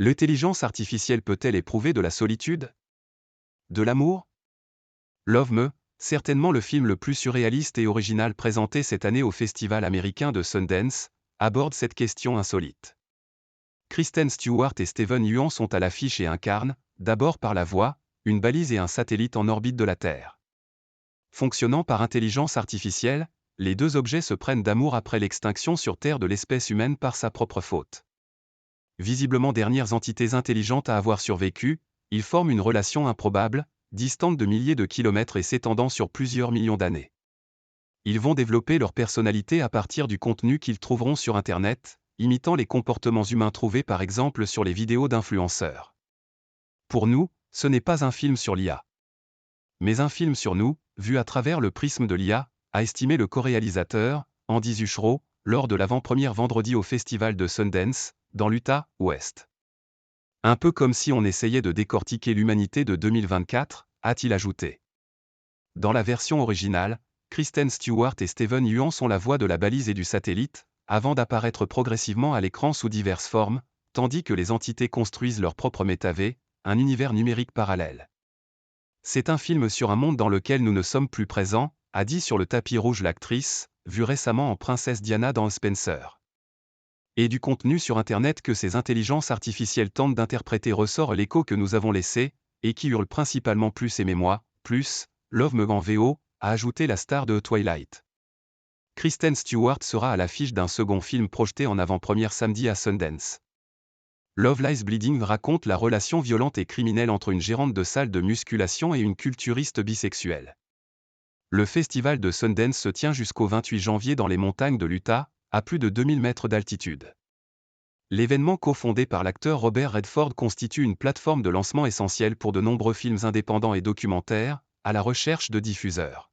L'intelligence artificielle peut-elle éprouver de la solitude? De l'amour? Love Me, certainement le film le plus surréaliste et original présenté cette année au Festival américain de Sundance, aborde cette question insolite. Kristen Stewart et Steven Yeun sont à l'affiche et incarnent, d'abord par la voix, une balise et un satellite en orbite de la Terre. Fonctionnant par intelligence artificielle, les deux objets se prennent d'amour après l'extinction sur Terre de l'espèce humaine par sa propre faute. Visiblement dernières entités intelligentes à avoir survécu, ils forment une relation improbable, distante de milliers de kilomètres et s'étendant sur plusieurs millions d'années. Ils vont développer leur personnalité à partir du contenu qu'ils trouveront sur Internet, imitant les comportements humains trouvés par exemple sur les vidéos d'influenceurs. Pour nous, ce n'est pas un film sur l'IA. Mais un film sur nous, vu à travers le prisme de l'IA, a estimé le co-réalisateur, Andy Zuchero, lors de l'avant-première vendredi au Festival de Sundance, dans l'Utah, Ouest. Un peu comme si on essayait de décortiquer l'humanité de 2024, a-t-il ajouté. Dans la version originale, Kristen Stewart et Steven Yeun sont la voix de la balise et du satellite, avant d'apparaître progressivement à l'écran sous diverses formes, tandis que les entités construisent leur propre métavers, un univers numérique parallèle. C'est un film sur un monde dans lequel nous ne sommes plus présents, a dit sur le tapis rouge l'actrice, vue récemment en Princesse Diana dans Spencer. Et du contenu sur Internet que ces intelligences artificielles tentent d'interpréter ressort l'écho que nous avons laissé, et qui hurle principalement plus aimez-moi, plus, Love Me en VO, a ajouté la star de Twilight. Kristen Stewart sera à l'affiche d'un second film projeté en avant-première samedi à Sundance. Love Lies Bleeding raconte la relation violente et criminelle entre une gérante de salle de musculation et une culturiste bisexuelle. Le festival de Sundance se tient jusqu'au 28 janvier dans les montagnes de l'Utah, à plus de 2000 mètres d'altitude. L'événement cofondé par l'acteur Robert Redford constitue une plateforme de lancement essentielle pour de nombreux films indépendants et documentaires, à la recherche de diffuseurs.